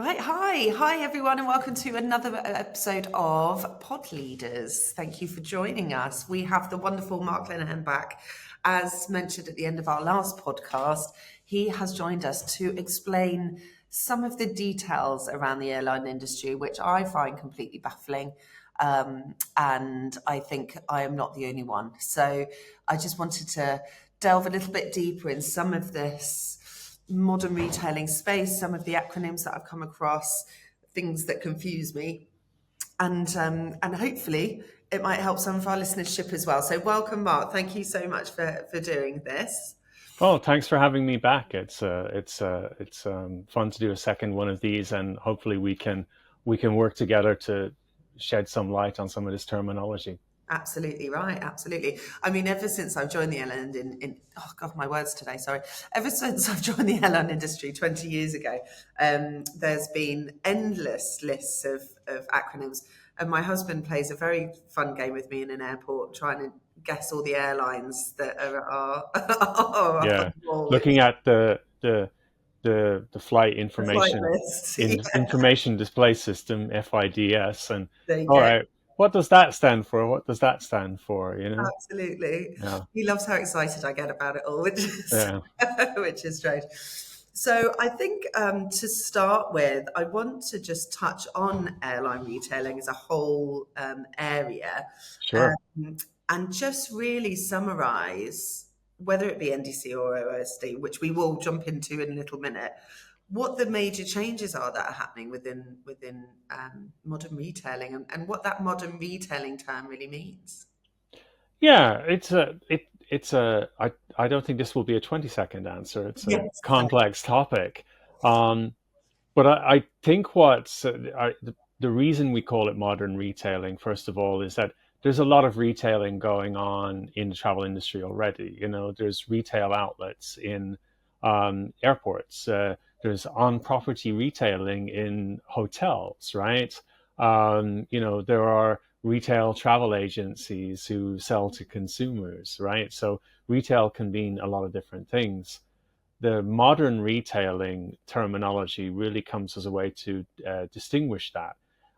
Right, hi everyone, and welcome to another episode of Pod Leaders. Thank you for joining us. We have the wonderful Mark Lenehan back. As mentioned at the end of our last podcast, he has joined us to explain some of the details around the airline industry, which I find completely baffling. And I think I am not the only one. So I just wanted to delve a little bit deeper in some of this modern retailing space, some of the acronyms that I've come across, things that confuse me, and hopefully it might help some of our listenership as well. So welcome, Mark. Thank you so much for doing this. Oh, thanks for having me back. It's fun to do a second one of these, and hopefully we can work together to shed some light on some of this terminology. Absolutely right. Absolutely. I mean, ever since I've joined the airline oh God, my words today, sorry. Ever since I've joined the airline industry 20 years ago, there's been endless lists of acronyms. And my husband plays a very fun game with me in an airport, trying to guess all the airlines that are up on Yeah, the wall. looking at the flight The flight information list. information display system (FIDS), and There you all go. right, what does that stand for? What does that stand for? Absolutely. Yeah, He loves how excited I get about it all, which is yeah, which is strange. So I think to start with, I want to just touch on airline retailing as a whole area, sure. um, and just really summarize, whether it be NDC or OSD, which we will jump into in a little minute, what the major changes are that are happening within modern retailing, and what that modern retailing term really means. Yeah, I don't think this will be a 20-second answer. It's a Yes. complex topic. Um, but I think what's the reason we call it modern retailing, first of all, is that there's a lot of retailing going on in the travel industry already. There's retail outlets in airports. There's on-property retailing in hotels, right? There are retail travel agencies who sell to consumers, right? So retail can mean a lot of different things. The modern retailing terminology really comes as a way to distinguish that.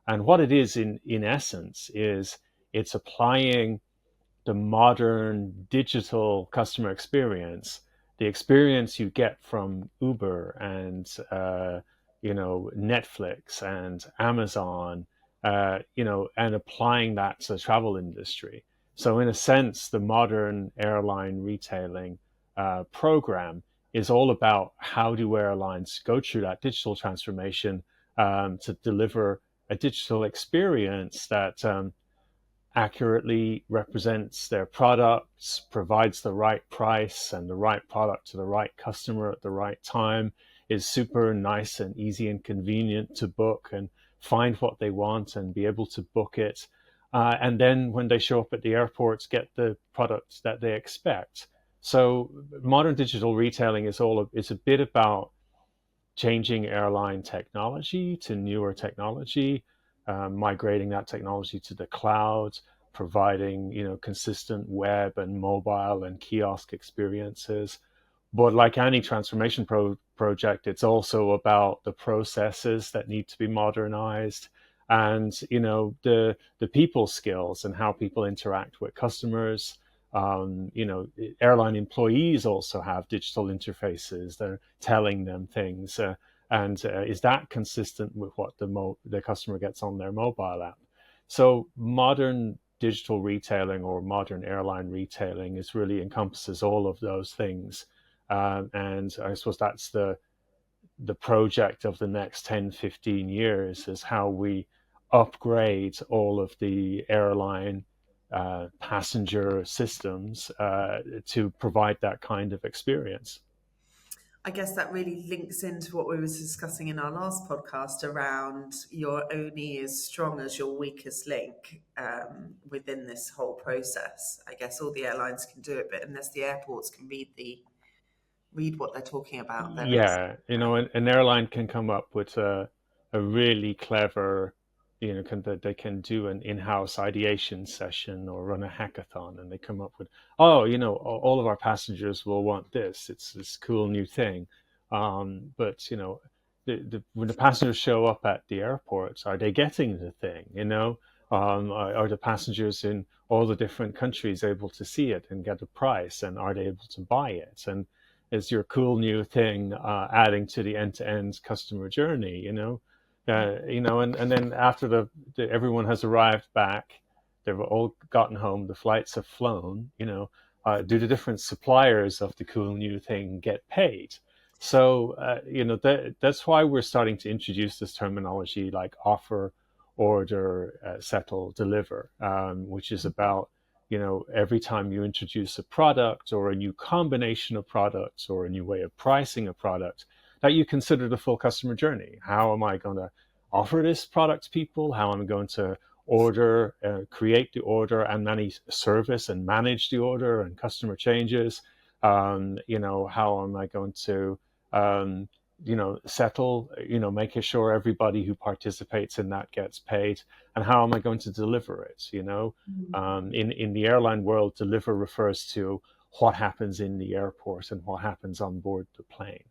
And what it is in essence is it's applying the modern digital customer experience, the experience you get from Uber and Netflix and Amazon, and applying that to the travel industry. So in a sense, the modern airline retailing program is all about how do airlines go through that digital transformation to deliver a digital experience that accurately represents their products, provides the right price and the right product to the right customer at the right time, is super nice and easy and convenient to book and find what they want and be able to book it. And then when they show up at the airports, get the products that they expect. So modern digital retailing is a bit about changing airline technology to newer technology, migrating that technology to the cloud, providing consistent web and mobile and kiosk experiences. But like any transformation project, it's also about the processes that need to be modernized, and the people skills and how people interact with customers. Airline employees also have digital interfaces. They're telling them things, and is that consistent with what the customer gets on their mobile app? So modern digital retailing or modern airline retailing is really encompasses all of those things, and I suppose that's the project of the next 10, 15 years, is how we upgrade all of the airline passenger systems to provide that kind of experience. I guess that really links into what we were discussing in our last podcast around you're only as strong as your weakest link within this whole process. I guess all the airlines can do it, but unless the airports can read what they're talking about, then it's Yeah, an airline can come up with a really clever, they can do an in-house ideation session or run a hackathon, and they come up with, oh, all of our passengers will want this. It's this cool new thing. But when the passengers show up at the airports, are they getting the thing? Are the passengers in all the different countries able to see it and get a price, and are they able to buy it? And is your cool new thing adding to the end-to-end customer journey? And then after everyone has arrived back, they've all gotten home, the flights have flown. Do the different suppliers of the cool new thing get paid? So, that's why we're starting to introduce this terminology like offer, order, settle, deliver, which is about, every time you introduce a product or a new combination of products or a new way of pricing a product, that you consider the full customer journey. How am I going to offer this product to people? How am I going to order, create the order and service and manage the order and customer changes? How am I going to settle, making sure everybody who participates in that gets paid, and how am I going to deliver it? In the airline world, deliver refers to what happens in the airport and what happens on board the plane.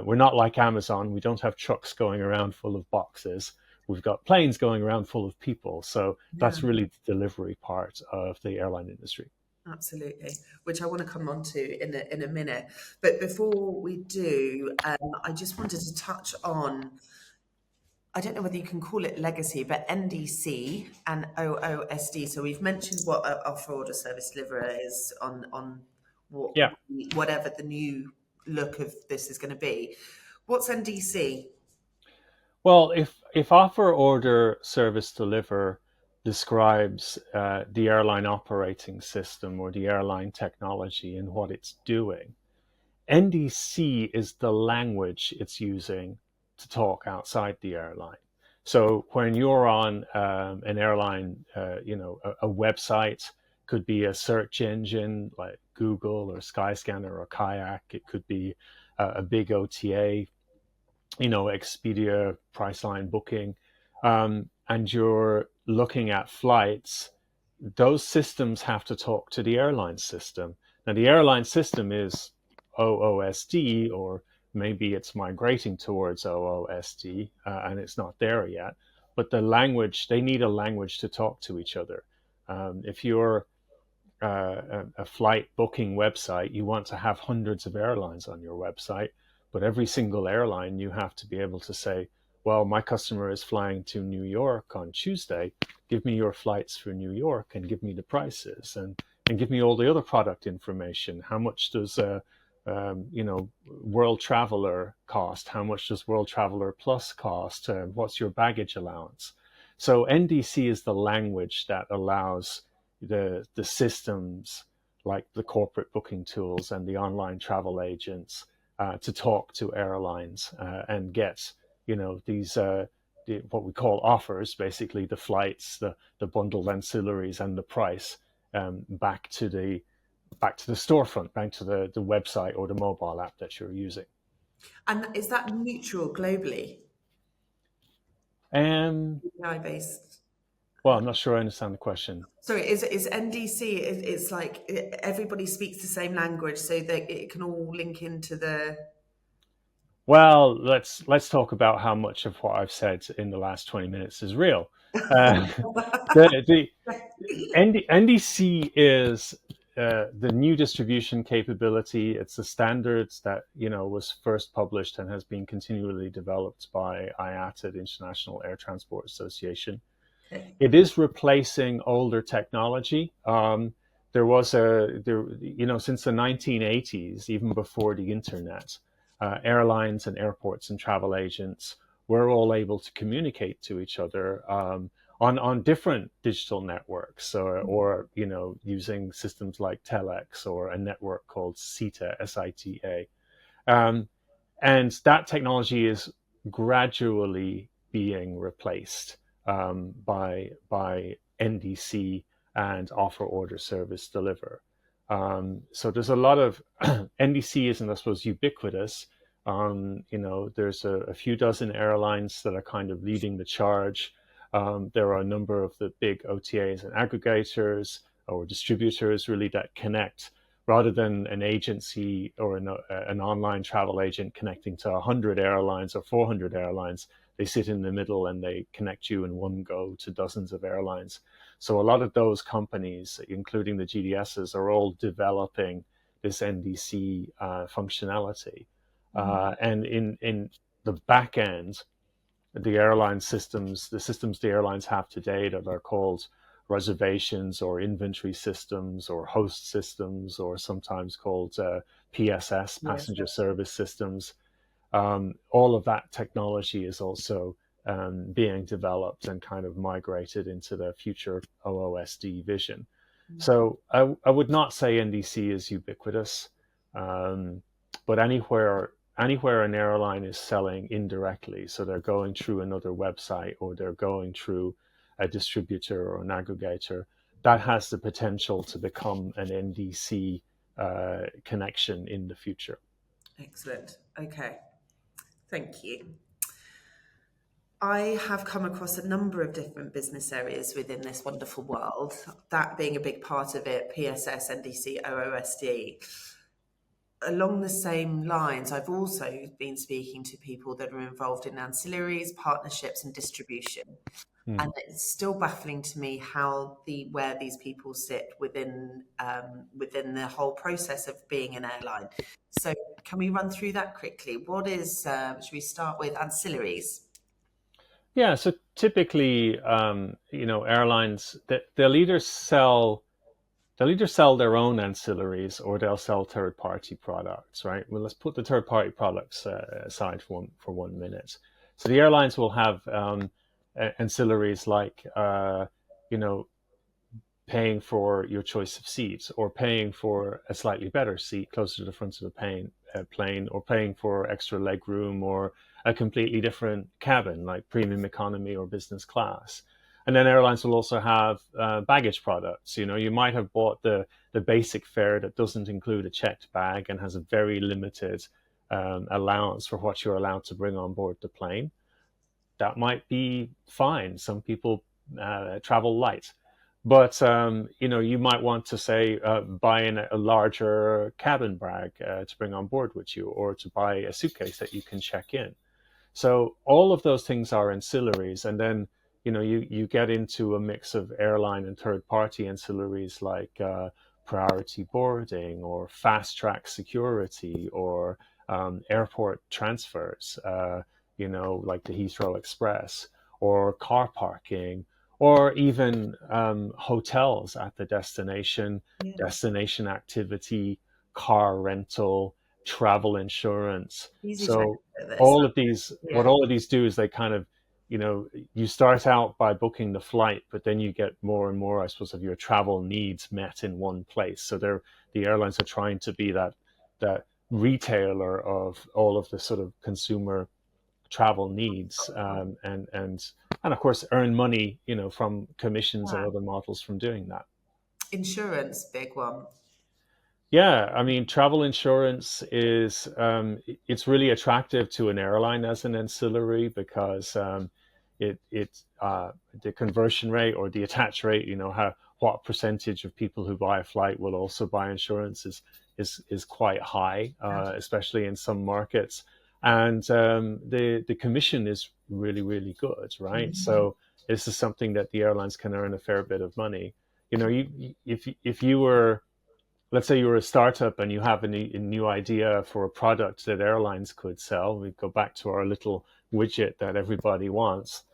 We're not like Amazon. We don't have trucks going around full of boxes. We've got planes going around full of people. So that's really the delivery part of the airline industry. Absolutely, which I want to come on to in a minute. But before we do, I just wanted to touch on, I don't know whether you can call it legacy, but NDC and OOSD. So we've mentioned what offer order service deliverer is on what, Yeah. whatever the new look of this is going to be. What's NDC? Well, if offer order service deliver describes the airline operating system or the airline technology and what it's doing, NDC is the language it's using to talk outside the airline. So when you're on an airline, a website, could be a search engine like Google or Skyscanner or Kayak. It could be a big OTA, Expedia, Priceline, Booking, and you're looking at flights. Those systems have to talk to the airline system. Now, the airline system is OOSD, or maybe it's migrating towards OOSD, and it's not there yet. But they need a language to talk to each other. If you're a flight booking website, you want to have hundreds of airlines on your website, but every single airline you have to be able to say, well, my customer is flying to New York on Tuesday. Give me your flights for New York and give me the prices and give me all the other product information. How much does World Traveler cost? How much does World Traveler Plus cost? What's your baggage allowance? So NDC is the language that allows the systems like the corporate booking tools and the online travel agents to talk to airlines and get these what we call offers, basically the flights, the bundled ancillaries, and the price back to the storefront, back to the website or the mobile app that you're using. And is that neutral globally? API-based. Well, I'm not sure I understand the question. Sorry, is NDC? It's like everybody speaks the same language, so that it can all link into the. Well, let's talk about how much of what I've said in the last 20 minutes is real. The NDC is the new distribution capability. It's the standards that was first published and has been continually developed by IATA, the International Air Transport Association. Okay. It is replacing older technology. There was since the 1980s, even before the internet, airlines and airports and travel agents were all able to communicate to each other on different digital networks, or using systems like Telex or a network called SITA, S-I-T-A. And that technology is gradually being replaced by NDC and offer order service deliver. So there's a lot of NDC isn't, I suppose, ubiquitous. There's a few dozen airlines that are kind of leading the charge. There are a number of the big OTAs and aggregators or distributors really that connect. rather than an agency or an online travel agent connecting to 100 airlines or 400 airlines, they sit in the middle and they connect you in one go to dozens of airlines. So a lot of those companies, including the GDSs, are all developing this NDC functionality. And in the back end, the airline systems, the systems the airlines have today that are called reservations or inventory systems or host systems, or sometimes called PSS, passenger service systems. All of that technology is also being developed and kind of migrated into the future OOSD vision. So I would not say NDC is ubiquitous, but anywhere an airline is selling indirectly, so they're going through another website or they're going through a distributor or an aggregator, that has the potential to become an NDC connection in the future. Excellent. Okay. Thank you. I have come across a number of different business areas within this wonderful world, that being a big part of it, PSS, NDC, OOSD. Along the same lines, I've also been speaking to people that are involved in ancillaries, partnerships, and distribution. And it's still baffling to me where these people sit within the whole process of being an airline. So can we run through that quickly? What is, should we start with ancillaries? Yeah, so typically, airlines, they'll either sell their own ancillaries or they'll sell third-party products, right? Well, let's put the third-party products aside for 1 minute. So the airlines will have ancillaries like, paying for your choice of seats, or paying for a slightly better seat closer to the front of the plane, or paying for extra leg room or a completely different cabin like premium economy or business class. And then airlines will also have baggage products. You might have bought the basic fare that doesn't include a checked bag and has a very limited allowance for what you're allowed to bring on board the plane. That might be fine. Some people travel light. But you might want to say buy in a larger cabin bag to bring on board with you, or to buy a suitcase that you can check in. So all of those things are ancillaries, and then you get into a mix of airline and third-party ancillaries like priority boarding or fast-track security or airport transfers, like the Heathrow Express, or car parking, or even hotels at the destination, destination activity, car rental, travel insurance. So all of these, what all of these do is they kind of, you start out by booking the flight, but then you get more and more, I suppose, of your travel needs met in one place. So the airlines are trying to be that retailer of all of the sort of consumer travel needs, and of course earn money, from commissions and other models from doing that. Insurance, big one. Yeah, I mean, travel insurance is it's really attractive to an airline as an ancillary because the conversion rate or the attach rate, what percentage of people who buy a flight will also buy insurance is quite high, especially in some markets. And the commission is really, really good, right? So this is something that the airlines can earn a fair bit of money. If you were, let's say you were a startup and you have a new idea for a product that airlines could sell, we go back to our little widget that everybody wants.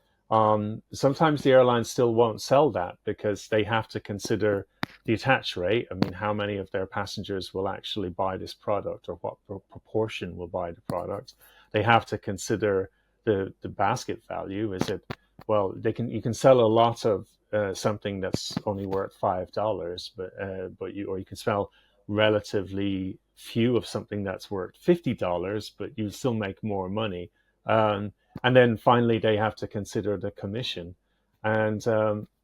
Sometimes the airlines still won't sell that because they have to consider the attach rate. I mean, how many of their passengers will actually buy this product, or what proportion will buy the product? They have to consider the basket value. Is it, well, you can sell a lot of something that's only worth $5, but you can sell relatively few of something that's worth $50, but you still make more money. And then finally, they have to consider the commission. And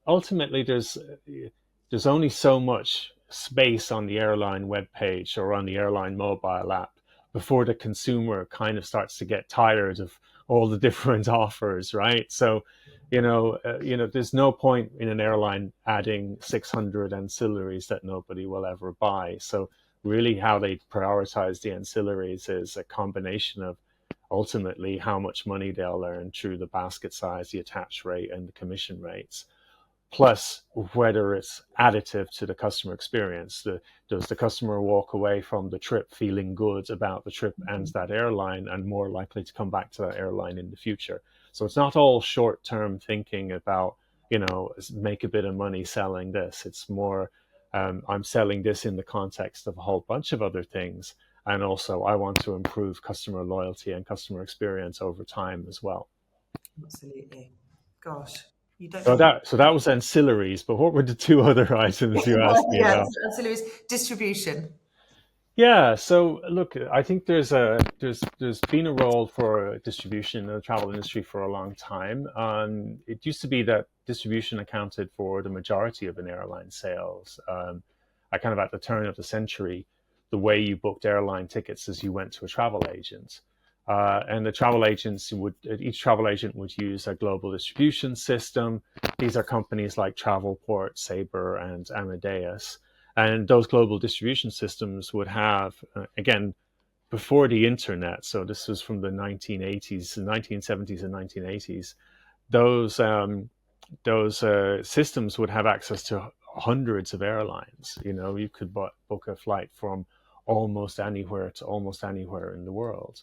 ultimately, there's only so much space on the airline webpage or on the airline mobile app before the consumer kind of starts to get tired of all the different offers, right? So, there's no point in an airline adding 600 ancillaries that nobody will ever buy. So really how they prioritize the ancillaries is a combination of ultimately how much money they'll earn through the basket size, the attach rate, and the commission rates, plus whether it's additive to the customer experience. Does the customer walk away from the trip feeling good about the trip and that airline and more likely to come back to that airline in the future? So it's not all short-term thinking about, make a bit of money selling this. It's more, I'm selling this in the context of a whole bunch of other things. And also I want to improve customer loyalty and customer experience over time as well. Absolutely. Gosh, you don't So know. that was ancillaries, but what were the two other items you asked me Yes, about? absolutely. Distribution. Yeah, so look, I think there's been a role for distribution in the travel industry for a long time. It used to be that distribution accounted for the majority of an airline sales. I kind of at the turn of the century, the way you booked airline tickets is you went to a travel agent. And each travel agent would use a global distribution system. These are companies like Travelport, Sabre, and Amadeus. And those global distribution systems would have, again, before the internet, so this was from the 1980s, the 1970s and 1980s, those systems would have access to hundreds of airlines. You could book a flight from almost anywhere to almost anywhere in the world.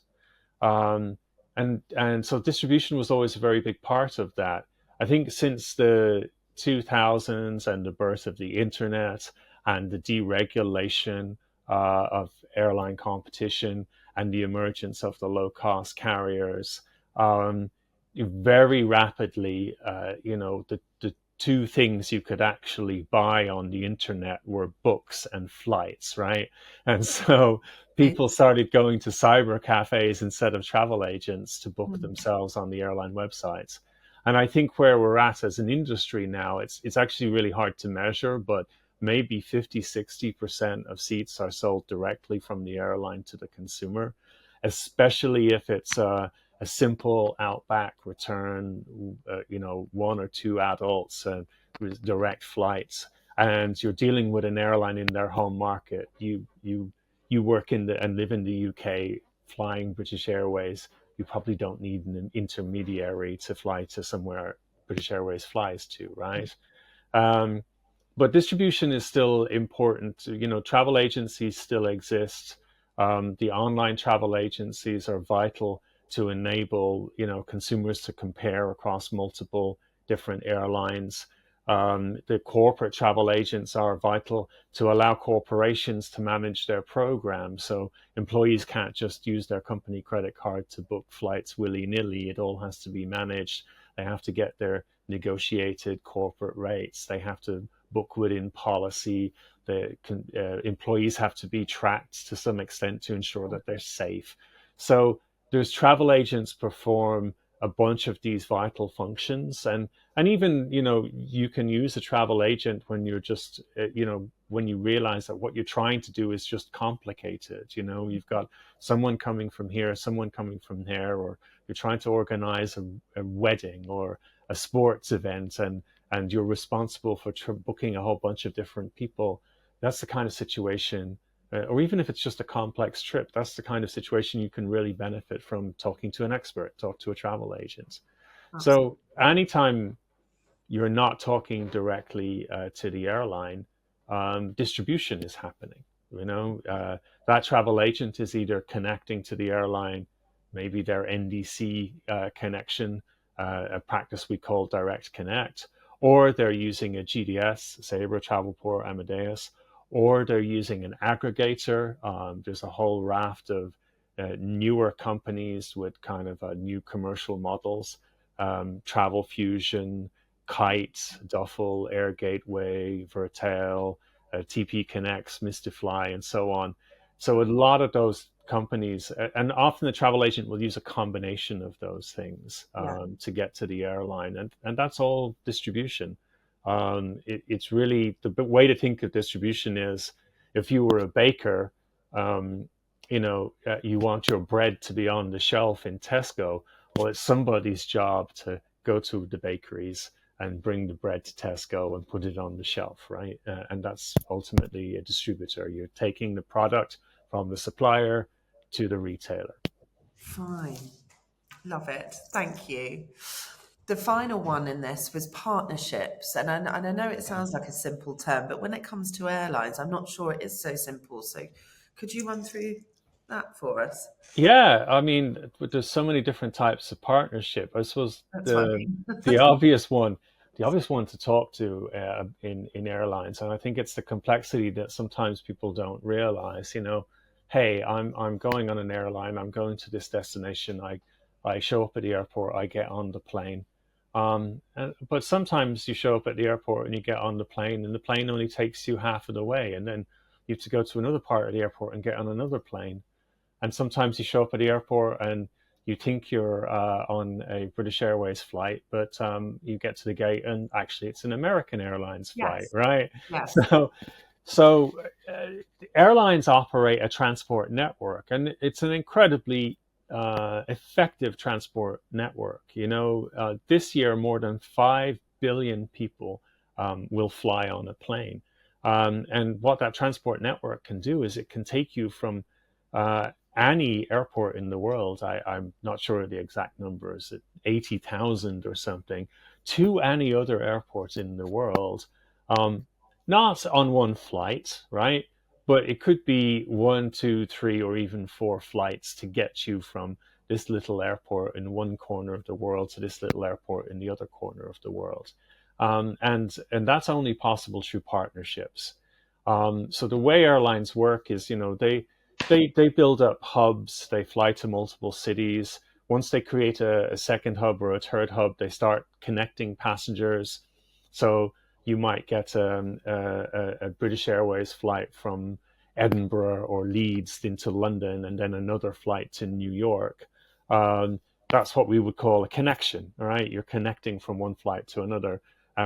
Um, and so distribution was always a very big part of that. I think since the 2000s and the birth of the internet and the deregulation of airline competition and the emergence of the low cost carriers, um, very rapidly, the two things you could actually buy on the internet were books and flights, right? And so people started going to cyber cafes instead of travel agents to book themselves on the airline websites. And I think where we're at as an industry now, it's actually really hard to measure, but maybe 50-60% of seats are sold directly from the airline to the consumer, especially if it's a simple outback return, one or two adults, with direct flights, and you're dealing with an airline in their home market. You work and live in the UK, flying British Airways. You probably don't need an intermediary to fly to somewhere British Airways flies to, right? Um, but distribution is still important. Travel agencies still exist. The online travel agencies are vital to enable, consumers to compare across multiple different airlines. The corporate travel agents are vital to allow corporations to manage their programs. So employees can't just use their company credit card to book flights willy-nilly. It all has to be managed. They have to get their negotiated corporate rates. They have to book within policy. The employees have to be tracked to some extent to ensure that they're safe. So there's travel agents perform a bunch of these vital functions, and even you can use a travel agent when you're just when you realize that what you're trying to do is just complicated. You've got someone coming from here, someone coming from there, or you're trying to organize a wedding or a sports event, and you're responsible for booking a whole bunch of different people. That's the kind of situation, or even if it's just a complex trip, that's the kind of situation you can really benefit from talking to an expert, talk to a travel agent. Absolutely. So anytime you're not talking directly to the airline, distribution is happening. That travel agent is either connecting to the airline, maybe their NDC connection, a practice we call direct connect, or they're using a GDS, Sabre, Travelport, Amadeus, or they're using an aggregator. There's a whole raft of newer companies with kind of new commercial models, Travel Fusion, Kite, Duffel, Air Gateway, Vertel, TP Connects, Mystify, and so on. So a lot of those companies, and often the travel agent will use a combination of those things to get to the airline, and that's all distribution. It's really the way to think of distribution is if you were a baker, you want your bread to be on the shelf in Tesco. Well, it's somebody's job to go to the bakeries and bring the bread to Tesco and put it on the shelf, right? And that's ultimately a distributor. You're taking the product from the supplier to the retailer. Fine. Love it. Thank you. The final one in this was partnerships. And I know it sounds like a simple term, but when it comes to airlines, I'm not sure it is so simple. So could you run through that for us? Yeah, I mean, there's so many different types of partnership. I suppose That's what I the mean. the obvious one, the obvious one to talk to in airlines, and I think it's the complexity that sometimes people don't realize. Hey, I'm going on an airline. I'm going to this destination. I show up at the airport. I get on the plane. But sometimes you show up at the airport and you get on the plane, and the plane only takes you half of the way, and then you have to go to another part of the airport and get on another plane. And sometimes you show up at the airport and you think you're on a British Airways flight, but you get to the gate and actually it's an American Airlines flight, Yes. right? Yes. So, so airlines operate a transport network, and it's an incredibly effective transport network. This year more than 5 billion people will fly on a plane. And what that transport network can do is it can take you from any airport in the world, I'm not sure of the exact numbers, 80,000 or something, to any other airport in the world, um, not on one flight, right? But it could be one, two, three, or even four flights to get you from this little airport in one corner of the world to this little airport in the other corner of the world. And that's only possible through partnerships. So the way airlines work is, they build up hubs. They fly to multiple cities. Once they create a second hub or a third hub, they start connecting passengers. So you might get a British Airways flight from Edinburgh or Leeds into London, and then another flight to New York. That's what we would call a connection. All right, you're connecting from one flight to another.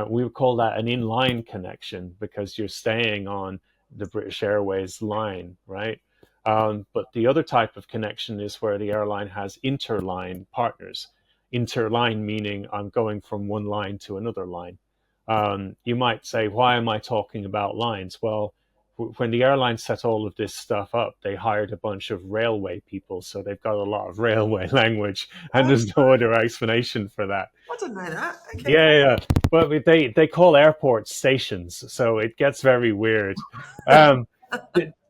We would call that an inline connection because you're staying on the British Airways line, right? But the other type of connection is where the airline has interline partners. Interline meaning I'm going from one line to another line. You might say, why am I talking about lines? Well, when the airline set all of this stuff up, they hired a bunch of railway people, so they've got a lot of railway language, and Oh, there's no other explanation for that. I didn't know that. Okay. Yeah, yeah. But they call airports stations, so it gets very weird. Um,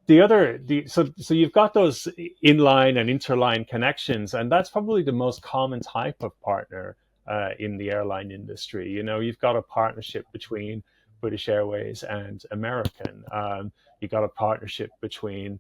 so you've got those inline and interline connections, and that's probably the most common type of partner in the airline industry. You've got a partnership between British Airways and American. You've got a partnership between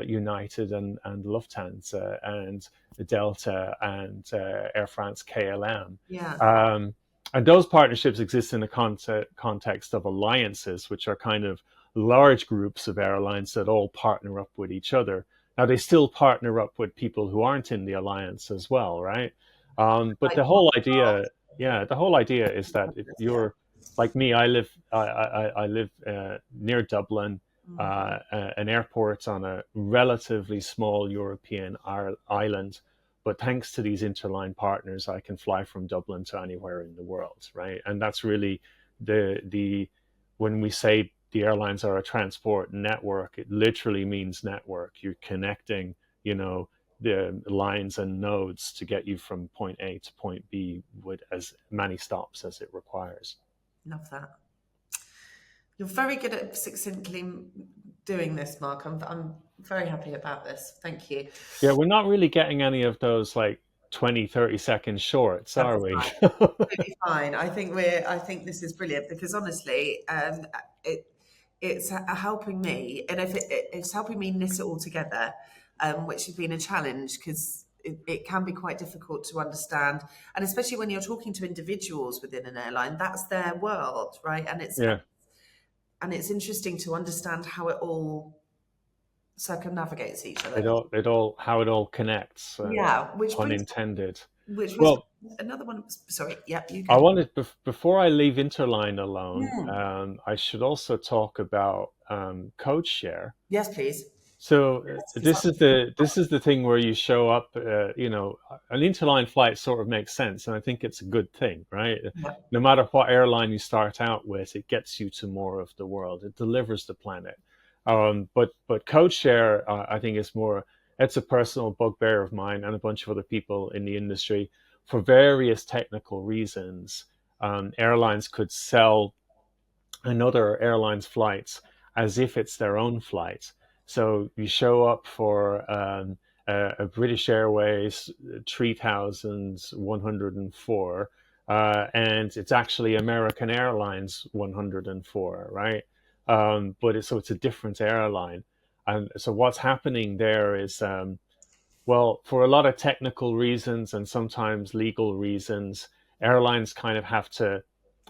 United and Lufthansa and Delta and Air France KLM. Yeah. And those partnerships exist in the context of alliances, which are kind of large groups of airlines that all partner up with each other. Now, they still partner up with people who aren't in the alliance as well, right? But Like, the whole idea, yeah, the whole idea is that if yeah. you're like me, I live near Dublin, an airport on a relatively small European island. But thanks to these interline partners, I can fly from Dublin to anywhere in the world, right? And that's really the when we say the airlines are a transport network, it literally means network. You're connecting, the lines and nodes to get you from point A to point B with as many stops as it requires. Love that. You're very good at succinctly doing this, Mark. I'm very happy about this. Thank you. Yeah, we're not really getting any of those like 20, 30-second shorts, That's are we? fine. Absolutely fine. I think this is brilliant because honestly, it's helping me, and if it's helping me knit it all together, which has been a challenge because it can be quite difficult to understand, and especially when you're talking to individuals within an airline, that's their world, right? And it's Yeah, and it's interesting to understand how it all circumnavigates each it other. all, it all, how it all connects, Yeah, pun intended. which was Well, another one. Sorry, yeah, you I go. wanted before I leave Interline alone, Hmm. I should also talk about code share. Yes, please. So Because this is the thing where you show up. An interline flight sort of makes sense, and I think it's a good thing, right? yeah, No matter what airline you start out with, it gets you to more of the world. It delivers the planet. But code share, I think, is more. It's a personal bugbear of mine and a bunch of other people in the industry. For various technical reasons, airlines could sell another airline's flights as if it's their own flight. So you show up for a British Airways 3104, and it's actually American Airlines 104, right? So it's a different airline. And so what's happening there is, well, for a lot of technical reasons and sometimes legal reasons, airlines kind of have to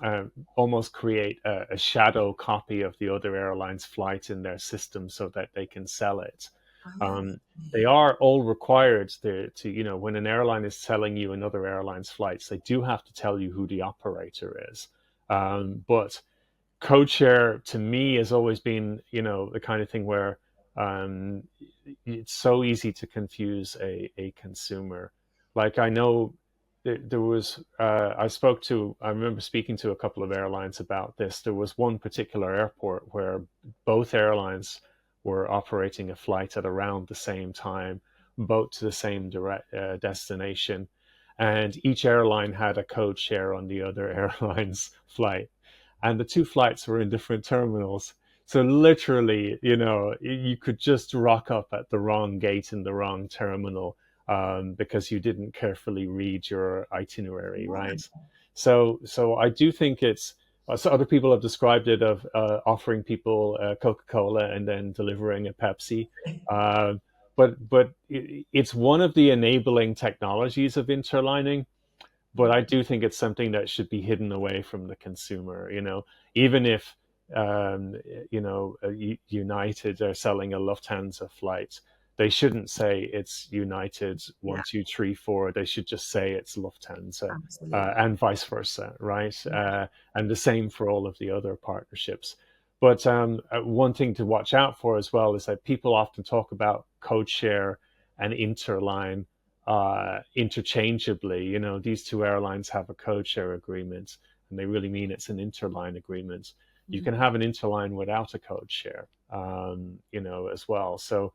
uh, almost create a shadow copy of the other airline's flight in their system so that they can sell it. I Um, they see. are all required when an airline is selling you another airline's flights, they do have to tell you who the operator is. But codeshare to me has always been, the kind of thing where um, it's so easy to confuse a consumer. Like I know there was, I remember speaking to a couple of airlines about this. There was one particular airport where both airlines were operating a flight at around the same time, both to the same direct destination, and each airline had a code share on the other airline's flight, and the two flights were in different terminals. So literally, you could just rock up at the wrong gate in the wrong terminal, because you didn't carefully read your itinerary, right? So I do think it's. So other people have described it of offering people Coca-Cola and then delivering a Pepsi. Uh, but it's one of the enabling technologies of interlining, but I do think it's something that should be hidden away from the consumer. Even if um, United are selling a Lufthansa flight, they shouldn't say it's United Yeah, 1, 2, 3, 4. They should just say it's Lufthansa, absolutely. and vice versa, right? Yeah. And the same for all of the other partnerships. But one thing to watch out for as well is that people often talk about code share and interline interchangeably. These two airlines have a code share agreement, and they really mean it's an interline agreement. You can Mhm. have an interline without a code share, as well. So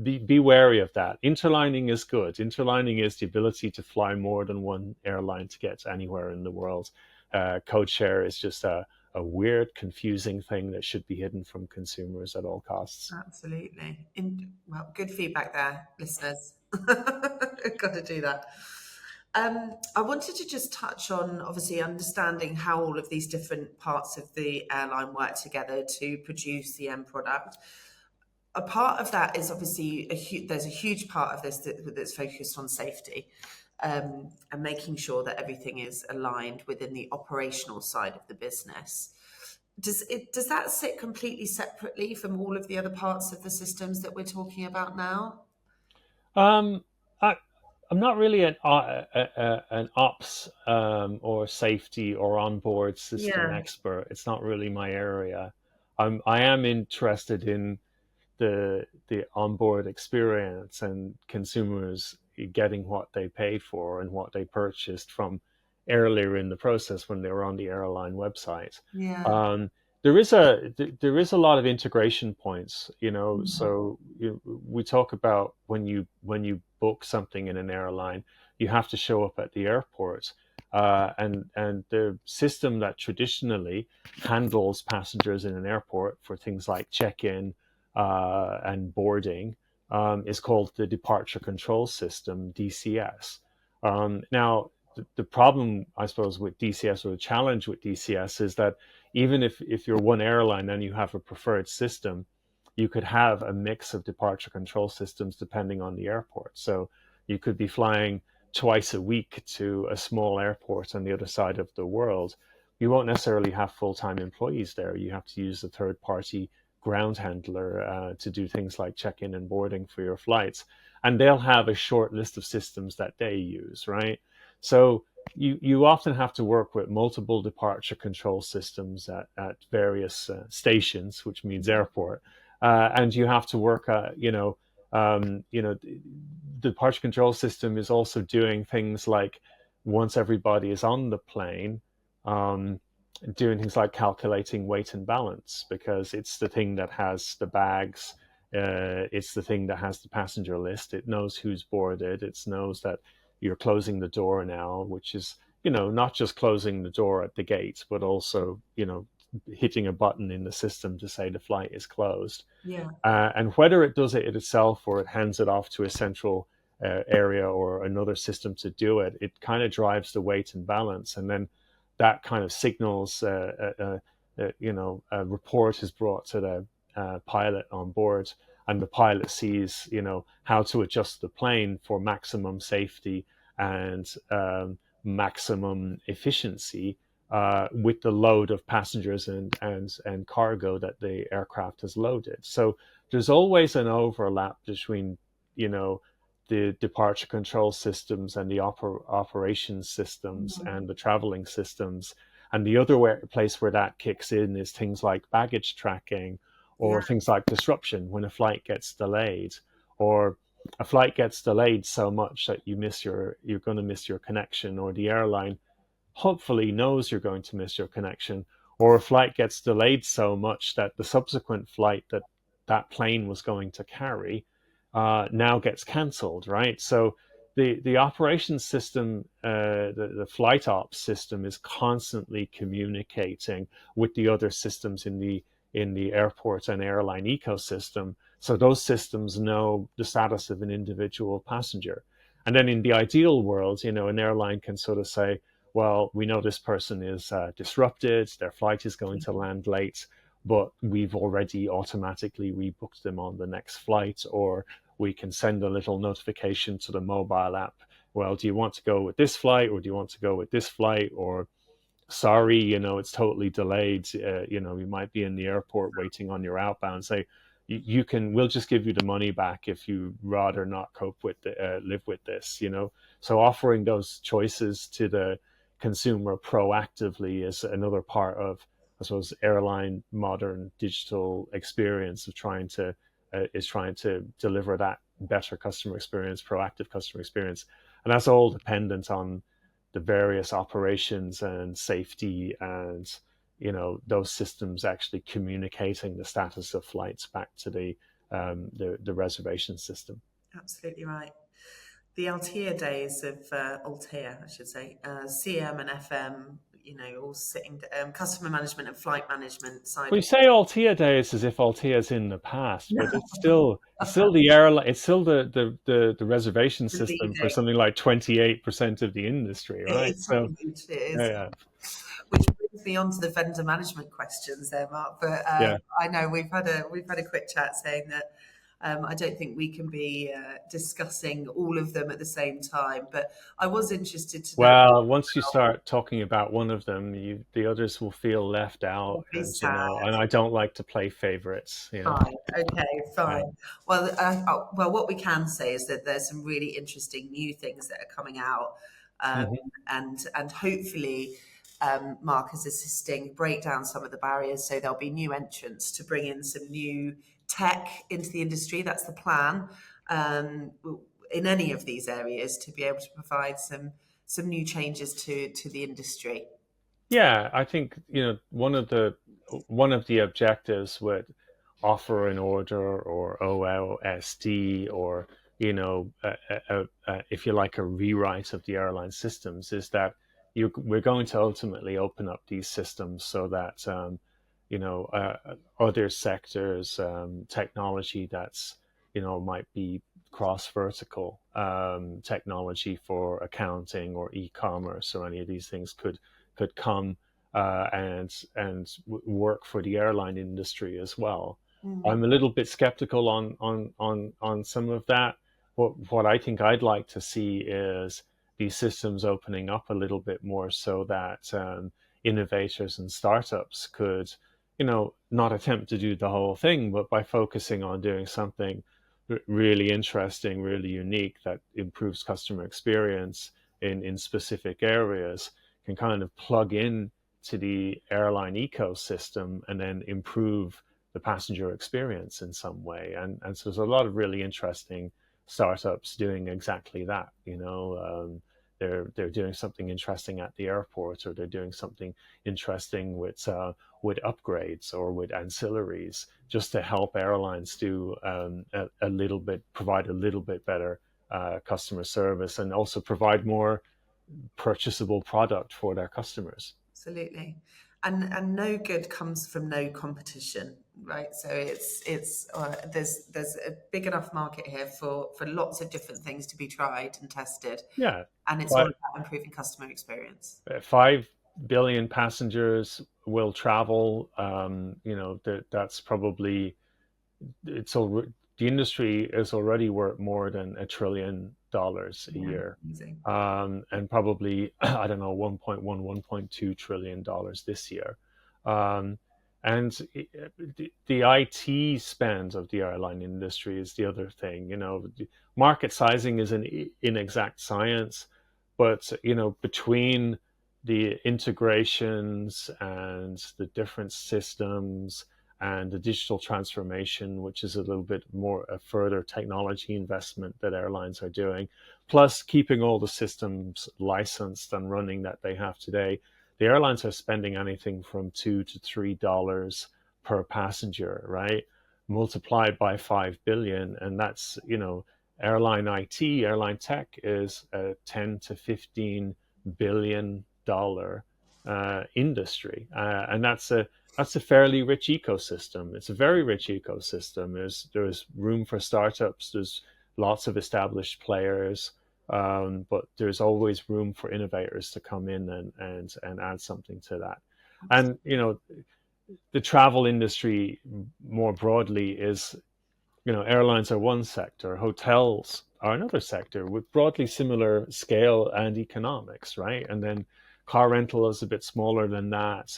be wary of that. Interlining is good. Interlining is the ability to fly more than one airline to get anywhere in the world. Code share is just a weird, confusing thing that should be hidden from consumers at all costs. Absolutely. Well, good feedback there, listeners. Got to do that. I wanted to just touch on obviously understanding how all of these different parts of the airline work together to produce the end product. A part of that is obviously there's a huge part of this that's focused on safety, and making sure that everything is aligned within the operational side of the business. Does that sit completely separately from all of the other parts of the systems that we're talking about now? Um, I, I'm not really an ops or safety or onboard system Yeah. expert. It's not really my area. I am interested in the onboard experience and consumers getting what they paid for and what they purchased from earlier in the process when they were on the airline website. Yeah. Um, there is a lot of integration points, Mhm. so we talk about when you book something in an airline, you have to show up at the airport. And the system that traditionally handles passengers in an airport for things like check-in and boarding is called the Departure Control System, DCS. Now, the problem, I suppose, with DCS, or the challenge with DCS, is that even if you're one airline and you have a preferred system, you could have a mix of departure control systems depending on the airport. So you could be flying twice a week to a small airport on the other side of the world. You won't necessarily have full-time employees there. You have to use a third-party ground handler to do things like check-in and boarding for your flights, and they'll have a short list of systems that they use, right? So you often have to work with multiple departure control systems at various stations, which means airport. and you have to work, the departure control system is also doing things like once everybody is on the plane, um, doing things like calculating weight and balance, because it's the thing that has the bags, it's the thing that has the passenger list. It knows who's boarded. It knows that you're closing the door now, which is, not just closing the door at the gate, but also, hitting a button in the system to say the flight is closed. Yeah. And whether it does it itself or it hands it off to a central area or another system to do it, it kind of drives the weight and balance. And then that kind of signals, a report is brought to the pilot on board, and the pilot sees, how to adjust the plane for maximum safety and maximum efficiency with the load of passengers and cargo that the aircraft has loaded. So there's always an overlap between, the departure control systems and the operations systems and the traveling systems. And the other place where that kicks in is things like baggage tracking, or things like disruption when a flight gets delayed, or a flight gets delayed so much that you're going to miss your connection, or the airline hopefully knows you're going to miss your connection, or a flight gets delayed so much that the subsequent flight that plane was going to carry now gets cancelled, right? So the operations system, the flight ops system, is constantly communicating with the other systems in the airport and airline ecosystem. So those systems know the status of an individual passenger. And then in the ideal world, an airline can sort of say, well, we know this person is disrupted, their flight is going to land late, but we've already automatically rebooked them on the next flight. Or we can send a little notification to the mobile app. Well, do you want to go with this flight, or do you want to go with this flight? Or sorry, it's totally delayed. You might be in the airport waiting on your outbound. Say, we'll just give you the money back if you rather not live with this. So offering those choices to the consumer proactively is another part of, I suppose, airline modern digital experience of trying to deliver that better customer experience, proactive customer experience. And that's all dependent on the various operations and safety and, those systems actually communicating the status of flights back to the reservation system. Absolutely right. The Altair days of Altair, I should say, CM and FM, all sitting customer management and flight management side. We say Altea days as if Altea's in the past, but it's still the airline, it's still the reservation system for something like 28% of the industry, right? It is. Yeah. Which brings me on to the vendor management questions there, Mark. But I know we've had a quick chat saying that I don't think we can be discussing all of them at the same time. But I was interested to know. Well, once you start talking about one of them, the others will feel left out, and and I don't like to play favorites. Fine. Okay. Fine. Well, what we can say is that there's some really interesting new things that are coming out, and hopefully. Mark is assisting break down some of the barriers, so there'll be new entrants to bring in some new tech into the industry. That's the plan, in any of these areas, to be able to provide some new changes to the industry. Yeah, I think one of the objectives with offer and order or OSD, or if you like, a rewrite of the airline systems, is that we're going to ultimately open up these systems so that other sectors, technology that's might be cross vertical, technology for accounting or e-commerce or any of these things could come and work for the airline industry as well. I'm a little bit skeptical on some of that. What I think I'd like to see is these systems opening up a little bit more so that innovators and startups could, not attempt to do the whole thing, but by focusing on doing something really interesting, really unique, that improves customer experience in specific areas, can kind of plug in to the airline ecosystem and then improve the passenger experience in some way. And so there's a lot of really interesting startups doing exactly that. They're doing something interesting at the airport, or they're doing something interesting with upgrades or with ancillaries, just to help airlines do a little bit, provide a little bit better customer service, and also provide more purchasable product for their customers. Absolutely. And no good comes from no competition, right? So there's a big enough market here for lots of different things to be tried and tested, Yeah, and it's all but about improving customer experience. 5 billion passengers will travel. That's probably, it's all, the industry is already worth more than $1 trillion a Yeah, year, amazing. and probably I don't know, 1.2 trillion dollars this year. Um, and the IT spend of the airline industry is the other thing. Market sizing is an inexact science, but between the integrations and the different systems and the digital transformation, which is a little bit more a further technology investment that airlines are doing, plus keeping all the systems licensed and running that they have today, the airlines are spending anything from $2 to $3 per passenger, right? Multiplied by 5 billion, and that's, airline IT, airline tech is a 10 to 15 billion dollar industry, and that's a fairly rich ecosystem. It's a very rich ecosystem. There's room for startups. There's lots of established players, but there's always room for innovators to come in and add something to that. And the travel industry more broadly is, airlines are one sector, hotels are another sector with broadly similar scale and economics, right? And then car rental is a bit smaller than that.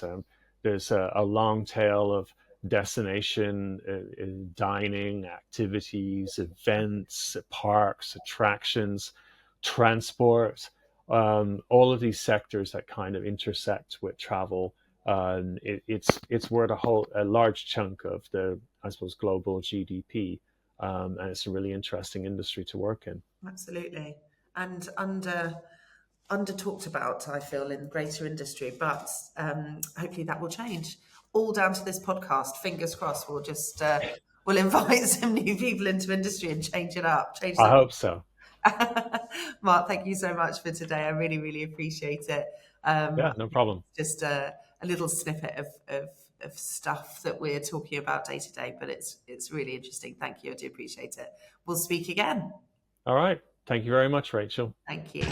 There's a long tail of destination dining, activities, events, parks, attractions, transport, all of these sectors that kind of intersect with travel. It's worth a large chunk of the, I suppose, global GDP, and it's a really interesting industry to work in. Absolutely. And under talked about, I feel, in greater industry, but hopefully that will change. All down to this podcast. Fingers crossed. We'll invite some new people into industry and change it up. Change I the hope so. Mark, thank you so much for today. I really, really appreciate it. Yeah, no problem. Just a little snippet of stuff that we're talking about day to day, but it's really interesting. Thank you. I do appreciate it. We'll speak again. All right. Thank you very much, Rachel. Thank you.